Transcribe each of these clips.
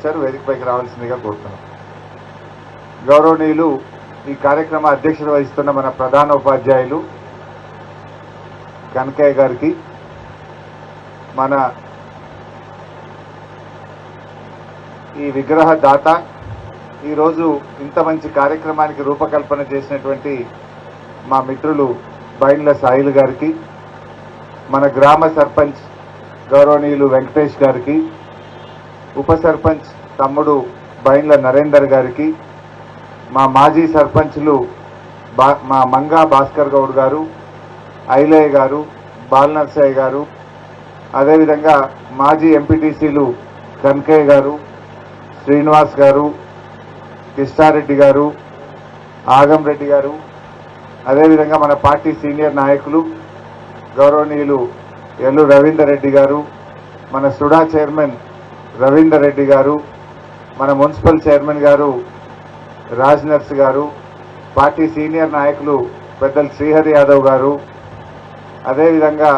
వచ్చారు, వేదికపైకి రావాల్సిందిగా కోరుతున్నాం. గౌరవనీయులు ఈ కార్యక్రమ అధ్యక్షత వహిస్తున్న మన ప్రధాన ఉపాధ్యాయులు కనకయ్య గారికి, మన ఈ విగ్రహ దాత, ఈరోజు ఇంత మంచి కార్యక్రమానికి రూపకల్పన చేసినటువంటి మా మిత్రులు బైండ్ల సాయిల్ గారికి, మన గ్రామ సర్పంచ్ గౌరవనీయులు వెంకటేష్ గారికి, ఉప సర్పంచ్ తమ్ముడు బైండ్ల నరేందర్ గారికి, మా మాజీ సర్పంచ్లు మా మంగా భాస్కర్ గౌడ్ గారు, ఐలయ్య గారు, బాలనర్సయ్య గారు, అదేవిధంగా మాజీ ఎంపీటీసీలు కనకయ్య గారు, శ్రీనివాస్ గారు, కిష్టారెడ్డి గారు, ఆగంరెడ్డి గారు, అదేవిధంగా మన పార్టీ సీనియర్ నాయకులు గౌరవనీయులు ఎల్లు రవీందర్ రెడ్డి గారు, మన సుడా చైర్మన్ రవీందర్ రెడ్డి గారు, మన మున్సిపల్ చైర్మన్ గారు రాజ్ నర్స్ గారు, పార్టీ సీనియర్ నాయకులు పెద్దలు శ్రీహరి యాదవ్ గారు, అదేవిధంగా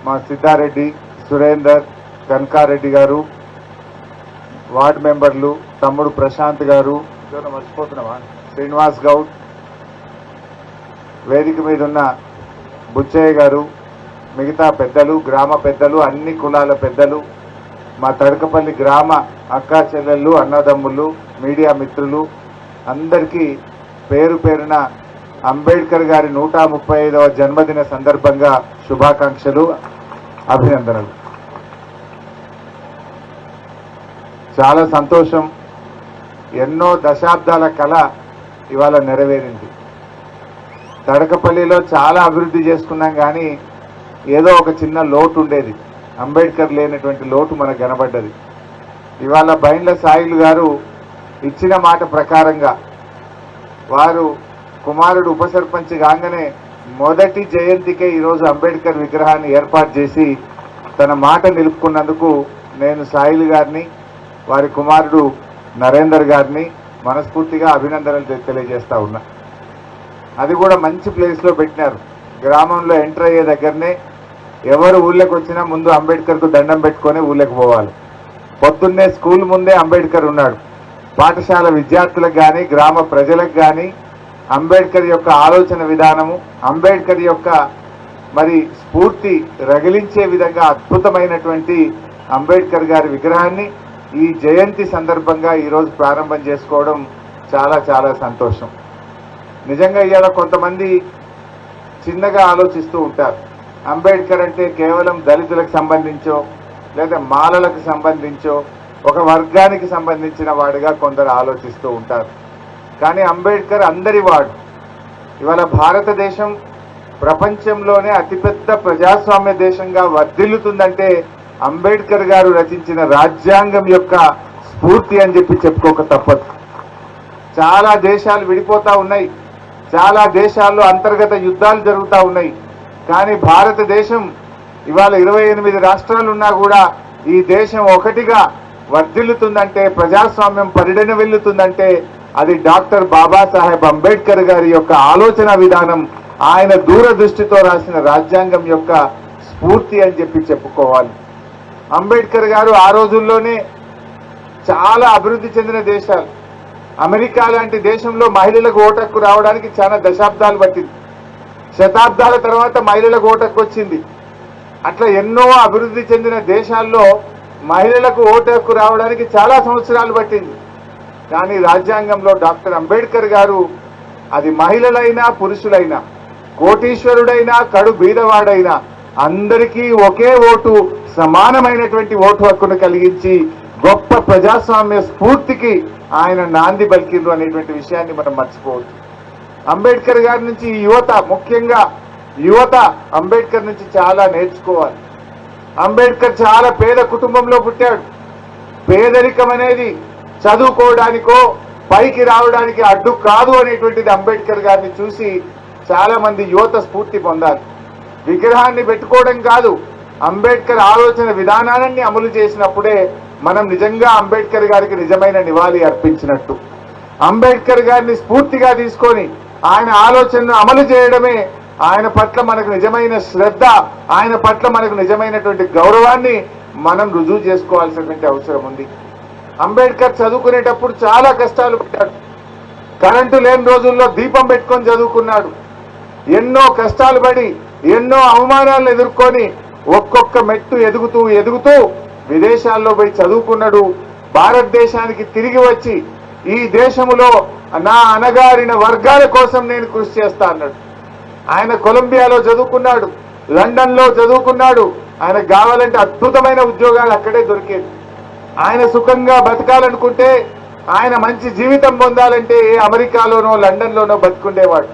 మా సిద్ధారెడ్డి, సురేందర్, కనకారెడ్డి గారు, వార్డు మెంబర్లు తమ్ముడు ప్రశాంత్ గారు, మర్చిపోతున్నామా, శ్రీనివాస్ గౌడ్, వేదిక మీద ఉన్న బుచ్చయ్య గారు, మిగతా పెద్దలు, గ్రామ పెద్దలు, అన్ని కులాల పెద్దలు, మా తడకపల్లి గ్రామ అక్కా చెల్లెళ్ళు, అన్నదమ్ములు, మీడియా మిత్రులు అందరికీ పేరు పేరున అంబేద్కర్ గారి 135వ జన్మదిన సందర్భంగా శుభాకాంక్షలు, అభినందనలు. చాలా సంతోషం. ఎన్నో దశాబ్దాల కళ ఇవాళ నెరవేరింది. తడకపల్లిలో చాలా అభివృద్ధి చేసుకున్నాం, కానీ ఏదో ఒక చిన్న లోటు ఉండేది. అంబేద్కర్ లేనటువంటి లోటు మనకు కనబడ్డది. ఇవాళ బైండ్ల సాయిలు గారు ఇచ్చిన మాట ప్రకారంగా వారు కుమారుడు ఉప సర్పంచ్ కాగానే మొదటి జయంతికే ఈరోజు అంబేద్కర్ విగ్రహాన్ని ఏర్పాటు చేసి తన మాట నిలుపుకున్నందుకు నేను సాయిలు గారిని, వారి కుమారుడు నరేందర్ గారిని మనస్ఫూర్తిగా అభినందనలు తెలియజేస్తా ఉన్నా. అది కూడా మంచి ప్లేస్లో పెట్టినారు. గ్రామంలో ఎంటర్ అయ్యే దగ్గరనే ఎవరు ఊళ్ళోకి వచ్చినా ముందు అంబేద్కర్కు దండం పెట్టుకొని ఊళ్ళోకి పోవాలి. పొద్దున్నే స్కూల్ ముందే అంబేద్కర్ ఉన్నాడు. పాఠశాల విద్యార్థులకు కానీ గ్రామ ప్రజలకు కానీ అంబేద్కర్ యొక్క ఆలోచన విధానము, అంబేద్కర్ యొక్క మరి స్ఫూర్తి రగిలించే విధంగా అద్భుతమైనటువంటి అంబేద్కర్ గారి విగ్రహాన్ని ఈ జయంతి సందర్భంగా ఈరోజు ప్రారంభం చేసుకోవడం చాలా చాలా సంతోషం. నిజంగా ఇవాళ కొంతమంది చిన్నగా ఆలోచిస్తూ ఉంటారు. అంబేద్కర్ అంటే కేవలం దళితులకు సంబంధించో లేదా మాలలకు సంబంధించో ఒక వర్గానికి సంబంధించిన వాడిగా కొందరు ఆలోచిస్తూ ఉంటారు. కానీ అంబేద్కర్ అందరి వాడు. ఇవాళ భారతదేశం ప్రపంచంలోనే అతిపెద్ద ప్రజాస్వామ్య దేశంగా వర్ధిల్లుతుందంటే అంబేద్కర్ గారు రచించిన రాజ్యాంగం యొక్క స్ఫూర్తి అని చెప్పుకోక తప్పదు. చాలా దేశాలు విడిపోతూ ఉన్నాయి, చాలా దేశాల్లో అంతర్గత యుద్ధాలు జరుగుతూ ఉన్నాయి. కానీ భారతదేశం ఇవాళ 28 రాష్ట్రాలు ఉన్నా కూడా ఈ దేశం ఒకటిగా వర్ధిల్లుతుందంటే, ప్రజాస్వామ్యం పరిడన వెళ్లుతుందంటే అది డాక్టర్ బాబాసాహెబ్ అంబేద్కర్ గారి యొక్క ఆలోచన విధానం, ఆయన దూరదృష్టితో రాసిన రాజ్యాంగం యొక్క స్ఫూర్తి అని చెప్పుకోవాలి. అంబేద్కర్ గారు ఆ రోజుల్లోనే చాలా అభివృద్ధి చెందిన దేశాలు, అమెరికా లాంటి దేశంలో మహిళలకు ఓటు హక్కు రావడానికి చాలా దశాబ్దాలు పట్టింది. శతాబ్దాల తర్వాత మహిళలకు ఓటు హక్కు వచ్చింది. అట్లా ఎన్నో అభివృద్ధి చెందిన దేశాల్లో మహిళలకు ఓటు హక్కు రావడానికి చాలా సంవత్సరాలు పట్టింది. కానీ రాజ్యాంగంలో డాక్టర్ అంబేద్కర్ గారు అది మహిళలైనా పురుషులైనా, కోటీశ్వరుడైనా కడు బీదవాడైనా అందరికీ ఒకే ఓటు, సమానమైనటువంటి ఓటు హక్కును కలిగించి గొప్ప ప్రజాస్వామ్య స్ఫూర్తికి ఆయన నాంది పలికిండ్రు అనేటువంటి విషయాన్ని మనం మర్చిపోవద్దు. అంబేద్కర్ గారి నుంచి యువత, ముఖ్యంగా యువత అంబేద్కర్ నుంచి చాలా నేర్చుకోవాలి. అంబేద్కర్ చాలా పేద కుటుంబంలో పుట్టాడు. పేదరికం అనేది చదువుకోవడానికో పైకి రావడానికి అడ్డు కాదు అనేటువంటిది అంబేద్కర్ గారిని చూసి చాలా మంది యువత స్ఫూర్తి పొందాలి. విగ్రహాన్ని పెట్టుకోవడం కాదు, అంబేద్కర్ ఆలోచన విధానాన్ని అమలు చేసినప్పుడే మనం నిజంగా అంబేద్కర్ గారికి నిజమైన నివాళి అర్పించినట్టు. అంబేద్కర్ గారిని స్ఫూర్తిగా తీసుకొని ఆయన ఆలోచనను అమలు చేయడమే ఆయన పట్ల మనకు నిజమైన శ్రద్ధ, ఆయన పట్ల మనకు నిజమైనటువంటి గౌరవాన్ని మనం రుజువు చేసుకోవాల్సినటువంటి అవసరం ఉంది. అంబేద్కర్ చదువుకునేటప్పుడు చాలా కష్టాలు పడ్డాడు. కరెంటు లేని రోజుల్లో దీపం పెట్టుకొని చదువుకున్నాడు. ఎన్నో కష్టాలు పడి ఎన్నో అవమానాలను ఎదుర్కొని ఒక్కొక్క మెట్టు ఎదుగుతూ ఎదుగుతూ విదేశాల్లో పోయి చదువుకున్నాడు. భారతదేశానికి తిరిగి వచ్చి ఈ దేశంలో నా అణగారిన వర్గాల కోసం నేను కృషి చేస్తా అన్నాడు. ఆయన కొలంబియాలో చదువుకున్నాడు, లండన్లో చదువుకున్నాడు. ఆయనకు కావాలంటే అద్భుతమైన ఉద్యోగాలు అక్కడే దొరికేది. ఆయన సుఖంగా బతకాలనుకుంటే, ఆయన మంచి జీవితం పొందాలంటే అమెరికాలోనో లండన్లోనో బతుకుండేవాడు.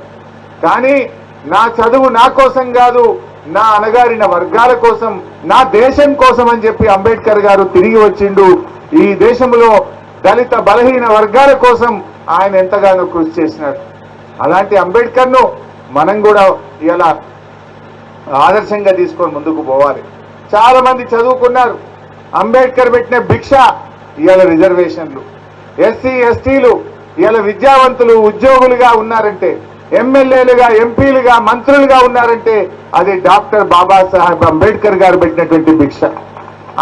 కానీ నా చదువు నా కోసం కాదు, నా అణగారిన వర్గాల కోసం, నా దేశం కోసం అని చెప్పి అంబేద్కర్ గారు తిరిగి వచ్చిండు. ఈ దేశంలో దళిత బలహీన వర్గాల కోసం ఆయన ఎంతగానో కృషి చేసినాడు. అలాంటి అంబేద్కర్ను మనం కూడా ఇలా ఆదర్శంగా తీసుకొని ముందుకు పోవాలి. చాలా మంది చదువుకున్నారు. అంబేద్కర్ పెట్టిన భిక్ష ఇవాళ రిజర్వేషన్లు. ఎస్సీ ఎస్టీలు ఇవాళ విద్యావంతులు ఉద్యోగులుగా ఉన్నారంటే, ఎమ్మెల్యేలుగా ఎంపీలుగా మంత్రులుగా ఉన్నారంటే అది డాక్టర్ బాబాసాహెబ్ అంబేద్కర్ గారు పెట్టినటువంటి భిక్ష.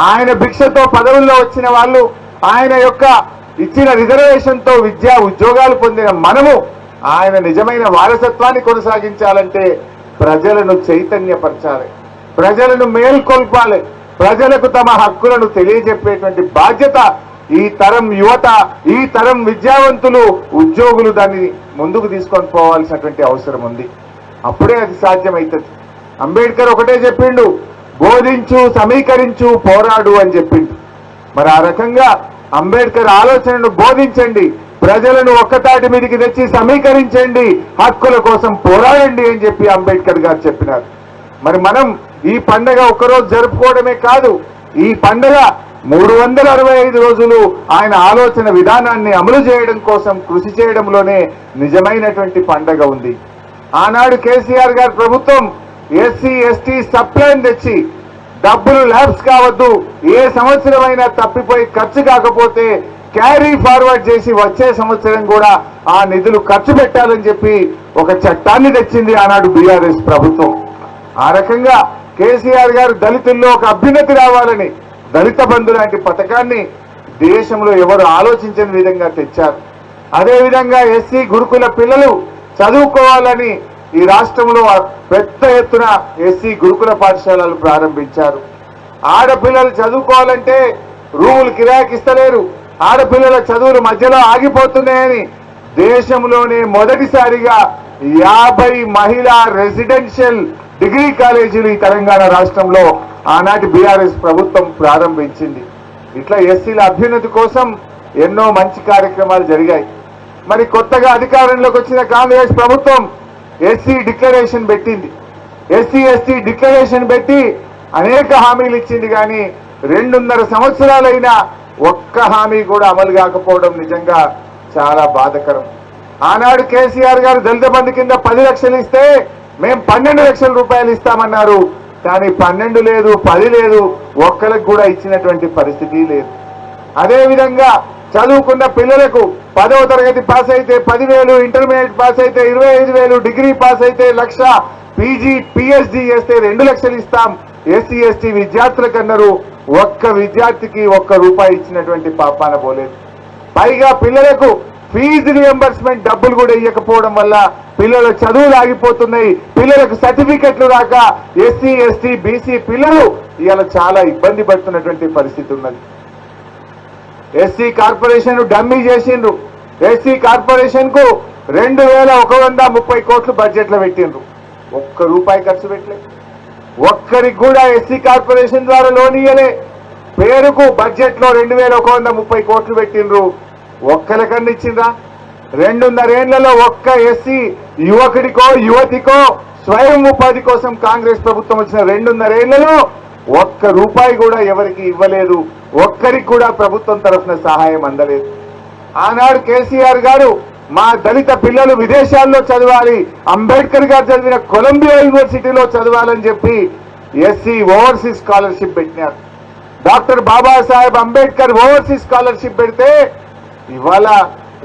ఆయన భిక్షతో పదవుల్లో వచ్చిన వాళ్ళు, ఆయన యొక్క ఇచ్చిన రిజర్వేషన్తో విద్యా ఉద్యోగాలు పొందిన మనము ఆయన నిజమైన వారసత్వాన్ని కొనసాగించాలంటే ప్రజలను చైతన్యపరచాలి, ప్రజలను మేల్కొల్పాలి, ప్రజలకు తమ హక్కులను తెలియజెప్పేటువంటి బాధ్యత ఈ తరం యువత, ఈ తరం విద్యావంతులు, ఉద్యోగులు దాన్ని ముందుకు తీసుకొని పోవాల్సినటువంటి అవసరం ఉంది. అప్పుడే అది సాధ్యమవుతుంది. అంబేద్కర్ ఒకటే చెప్పిండు, బోధించు, సమీకరించు, పోరాడు అని చెప్పిండు. మరి ఆ రకంగా అంబేద్కర్ ఆలోచనను బోధించండి, ప్రజలను ఒక్కతాటి మీదకి తెచ్చి సమీకరించండి, హక్కుల కోసం పోరాడండి అని చెప్పి అంబేద్కర్ గారు చెప్పినారు. మరి మనం ఈ పండగ ఒక్కరోజు జరుపుకోవడమే కాదు, ఈ పండగ 365 రోజులు ఆయన ఆలోచన విధానాన్ని అమలు చేయడం కోసం కృషి చేయడంలోనే నిజమైనటువంటి పండగ ఉంది. ఆనాడు కేసీఆర్ గారి ప్రభుత్వం ఎస్సీ ఎస్టీ సప్లైన్ తెచ్చి డబ్బులు ల్యాబ్స్ కావద్దు, ఏ సంవత్సరమైనా తప్పిపోయి ఖర్చు కాకపోతే క్యారీ ఫార్వర్డ్ చేసి వచ్చే సంవత్సరం కూడా ఆ నిధులు ఖర్చు పెట్టాలని చెప్పి ఒక చట్టాన్ని తెచ్చింది ఆనాడు బీఆర్ఎస్ ప్రభుత్వం. ఆ రకంగా కేసీఆర్ గారు దళితుల్లో ఒక అభ్యున్నతి రావాలని దళిత బంధు లాంటి పథకాన్ని దేశంలో ఎవరు ఆలోచించని విధంగా తెచ్చారు. అదేవిధంగా ఎస్సీ గురుకుల పిల్లలు చదువుకోవాలని ఈ రాష్ట్రంలో పెద్ద ఎత్తున ఎస్సీ గురుకుల పాఠశాలలు ప్రారంభించారు. ఆడపిల్లలు చదువుకోవాలంటే రూములు కిరాయికి ఇస్తలేరు, ఆడపిల్లల చదువులు మధ్యలో ఆగిపోతున్నాయని దేశంలోనే మొదటిసారిగా 50 మహిళా రెసిడెన్షియల్ డిగ్రీ కాలేజీలు ఈ తెలంగాణ రాష్ట్రంలో ఆనాటి బీఆర్ఎస్ ప్రభుత్వం ప్రారంభించింది. ఇట్లా ఎస్సీల అభ్యున్నతి కోసం ఎన్నో మంచి కార్యక్రమాలు జరిగాయి. మరి కొత్తగా అధికారంలోకి వచ్చిన కాంగ్రెస్ ప్రభుత్వం ఎస్సీ డిక్లరేషన్ పెట్టింది. ఎస్సీ ఎస్టీ డిక్లరేషన్ పెట్టి అనేక హామీలు ఇచ్చింది. కానీ 2.5 సంవత్సరాలైనా ఒక్క హామీ కూడా అమలు కాకపోవడం నిజంగా చాలా బాధాకరం. ఆనాడు కేసీఆర్ గారు దళిత బంధు కింద 10 లక్షలు ఇస్తే మేము 12 లక్షల రూపాయలు ఇస్తామన్నారు. కానీ 12 లేదు, 10 లేదు, ఒక్కరికి కూడా ఇచ్చినటువంటి పరిస్థితి లేదు. అదేవిధంగా చదువుకున్న పిల్లలకు 10వ తరగతి పాస్ అయితే 10,000, ఇంటర్మీడియట్ పాస్ అయితే 25,000, డిగ్రీ పాస్ అయితే 1,00,000, పీజీ పిహెచ్డి చేస్తే 2 లక్షలు ఇస్తాం ఎస్సీ ఎస్టీ విద్యార్థులకు అన్నారు. ఒక్క విద్యార్థికి ₹1 ఇచ్చినటువంటి పాపాన పోలేదు. పైగా పిల్లలకు ఫీజు రియంబర్స్మెంట్ డబ్బులు కూడా ఇవ్వకపోవడం వల్ల పిల్లల చదువులు ఆగిపోతున్నాయి. పిల్లలకు సర్టిఫికెట్లు రాక ఎస్సీ ఎస్టీ బీసీ పిల్లలు ఇవాళ చాలా ఇబ్బంది పడుతున్నటువంటి పరిస్థితి ఉన్నది. ఎస్సీ కార్పొరేషన్ డమ్మీ చేసిండ్రు. ఎస్సీ కార్పొరేషన్ కు 2,130 కోట్లు బడ్జెట్ లో పెట్టిండ్రు. ₹1 ఖర్చు పెట్టలేదు. ఒక్కరికి కూడా ఎస్సీ కార్పొరేషన్ ద్వారా లోన్ ఇయ్యలే. పేరుకు బడ్జెట్ లో 2,130 కోట్లు పెట్టిండ్రు. ఒక్కరికన్నా ఇచ్చిండ్రా? 2.5 ఏళ్లలో ఒక్క ఎస్సీ యువకుడికో యువతికో స్వయం ఉపాధి కోసం కాంగ్రెస్ ప్రభుత్వం వచ్చిన 2.5 ఏళ్లలో ₹1 కూడా ఎవరికి ఇవ్వలేదు. ఒక్కరికి కూడా ప్రభుత్వం తరఫున సహాయం అందలేదు. ఆనాడు కేసీఆర్ గారు మా దళిత పిల్లలు విదేశాల్లో చదవాలి, అంబేద్కర్ గారు చదివిన కొలంబియా యూనివర్సిటీలో చదవాలని చెప్పి ఎస్సీ ఓవర్సీస్ స్కాలర్షిప్ పెట్టినారు. Doctor Babasaheb Ambedkar overseas scholarship పెడితే ఇవాళ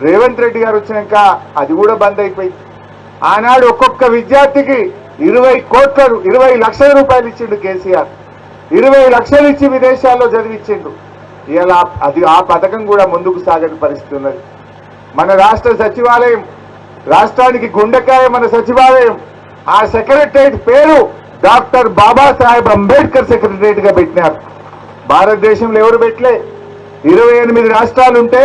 రేవంత్ రెడ్డి గారు వచ్చినాక అది కూడా బంద్ అయిపోయింది. ఆనాడు ఒక్కొక్క విద్యార్థికి 20 లక్షల రూపాయలు ఇచ్చిండు కేసీఆర్. 20 లక్షలు ఇచ్చి విదేశాల్లో చదివించిండు. ఇలా అది ఆ పథకం కూడా ముందుకు సాగని పరిస్థితి ఉన్నది. మన రాష్ట్ర సచివాలయం, రాష్ట్రానికి గుండెకాయ మన సచివాలయం, ఆ సెక్రటరియట్ పేరు డాక్టర్ బాబాసాహెబ్ అంబేద్కర్ సెక్రటరియట్ గా పెట్టినారు. భారతదేశంలో ఎవరు పెట్టలే. 28 రాష్ట్రాలుంటే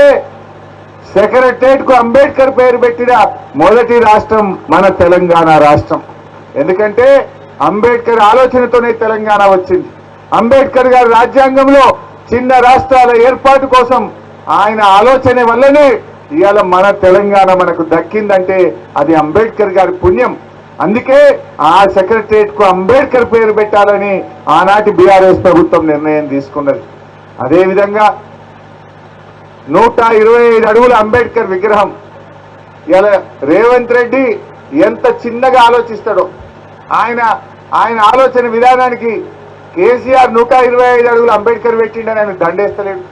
సెక్రటరియట్ కు అంబేద్కర్ పేరు పెట్టిన మొదటి రాష్ట్రం మన తెలంగాణ రాష్ట్రం. ఎందుకంటే అంబేద్కర్ ఆలోచనతోనే తెలంగాణ వచ్చింది. అంబేద్కర్ గారి రాజ్యాంగంలో చిన్న రాష్ట్రాల ఏర్పాటు కోసం ఆయన ఆలోచన వల్లనే ఇవాళ మన తెలంగాణ మనకు దక్కిందంటే అది అంబేద్కర్ గారి పుణ్యం. అందుకే ఆ సెక్రటరియట్ కు అంబేద్కర్ పేరు పెట్టాలని ఆనాటి బీఆర్ఎస్ ప్రభుత్వం నిర్ణయం తీసుకున్నది. అదేవిధంగా 125 అడుగుల అంబేద్కర్ విగ్రహం ఇలా రేవంత్ రెడ్డి ఎంత చిన్నగా ఆలోచిస్తాడో, ఆయన ఆలోచన విధానానికి కేసీఆర్ 125 అడుగుల అంబేద్కర్ పెట్టిండని ఆయన దండేస్తలేడు.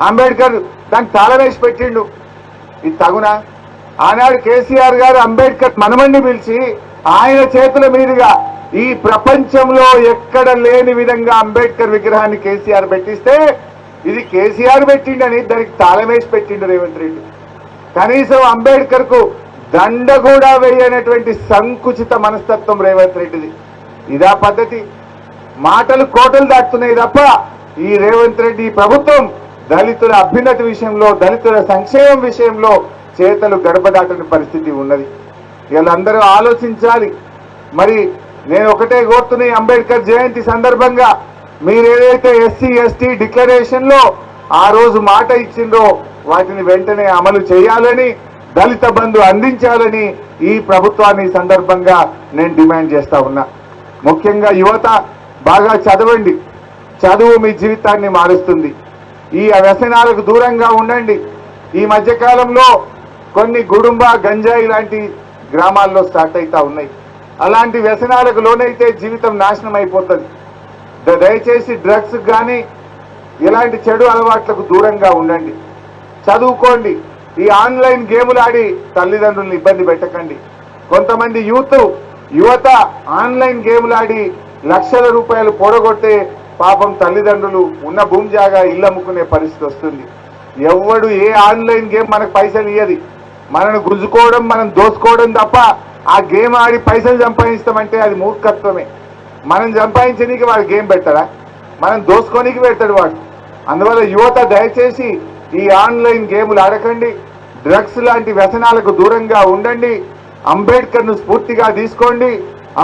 అంబేద్కర్ దానికి తాళమేసి పెట్టిండు. ఇది తగునా? ఆనాడు కేసీఆర్ గారు అంబేద్కర్ మనమణ్ణి పిలిచి ఆయన చేతుల మీదుగా ఈ ప్రపంచంలో ఎక్కడ లేని విధంగా అంబేద్కర్ విగ్రహాన్ని కేసీఆర్ పెట్టిస్తే ఇది కేసీఆర్ పెట్టిండని దానికి తాళమేసి పెట్టిండు రేవంత్ రెడ్డి. కనీసం అంబేద్కర్ కు దండ కూడా వేయనటువంటి సంకుచిత మనస్తత్వం రేవంత్ రెడ్డిది. ఇదా పద్ధతి? మాటలు కోటలు దాటుతున్నాయి తప్ప ఈ రేవంత్ రెడ్డి ప్రభుత్వం దళితుల అభ్యున్నతి విషయంలో, దళితుల సంక్షేమం విషయంలో చేతలు గడప దాటని పరిస్థితి ఉన్నది. వీళ్ళందరూ ఆలోచించాలి. మరి నేను ఒకటే కోరుతున్నా, అంబేద్కర్ జయంతి సందర్భంగా మీరు ఏదైతే ఎస్సీ ఎస్టీ డిక్లరేషన్ లో ఆ రోజు మాట ఇచ్చిందో వాటిని వెంటనే అమలు చేయాలని, దళిత బంధు అందించాలని ఈ ప్రభుత్వాన్ని సందర్భంగా నేను డిమాండ్ చేస్తా ఉన్నా. ముఖ్యంగా యువత బాగా చదవండి. చదువు మీ జీవితాన్ని మారుస్తుంది. ఈ వ్యసనాలకు దూరంగా ఉండండి. ఈ మధ్యకాలంలో కొన్ని గుడుంబ, గంజాయి లాంటి గ్రామాల్లో స్టార్ట్ అవుతా ఉన్నాయి. అలాంటి వ్యసనాలకు లోనైతే జీవితం నాశనం అయిపోతుంది. దయచేసి డ్రగ్స్ కానీ ఇలాంటి చెడు అలవాట్లకు దూరంగా ఉండండి. చదువుకోండి. ఈ ఆన్లైన్ గేములు ఆడి తల్లిదండ్రులను ఇబ్బంది పెట్టకండి. కొంతమంది యువత ఆన్లైన్ గేములు ఆడి లక్షల రూపాయలు పోడగొట్టే పాపం తల్లిదండ్రులు ఉన్న భూమి జాగా ఇల్లు అమ్ముకునే పరిస్థితి వస్తుంది. ఎవడు ఏ ఆన్లైన్ గేమ్ మనకు పైసలు ఇయ్యది. మనను గుంజుకోవడం, మనం దోసుకోవడం తప్ప ఆ గేమ్ ఆడి పైసలు సంపాదిస్తామంటే అది మూర్ఖత్వమే. మనం సంపాదించడానికి వాడు గేమ్ పెట్టడా? మనం దోసుకోనికి పెడతాడు వాడు. అందువల్ల యువత దయచేసి ఈ ఆన్లైన్ గేములు ఆడకండి. డ్రగ్స్ లాంటి వ్యసనాలకు దూరంగా ఉండండి. అంబేద్కర్ను స్ఫూర్తిగా తీసుకోండి.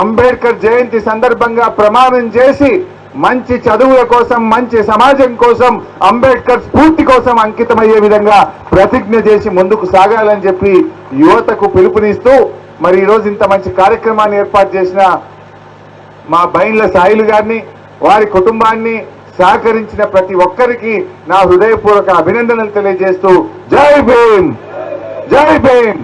అంబేద్కర్ జయంతి సందర్భంగా ప్రమాణం చేసి మంచి చదువుల కోసం, మంచి సమాజం కోసం, అంబేద్కర్ స్ఫూర్తి కోసం అంకితమయ్యే విధంగా ప్రతిజ్ఞ చేసి ముందుకు సాగాలని చెప్పి యువతకు పిలుపునిస్తూ మరి ఈరోజు ఇంత మంచి కార్యక్రమాన్ని ఏర్పాటు చేసిన మా బైండ్ల సాయిలు గారిని, వారి కుటుంబాన్ని, సహకరించిన ప్రతి ఒక్కరికి నా హృదయపూర్వక అభినందనలు తెలియజేస్తూ జై భీమ్, జై భీమ్.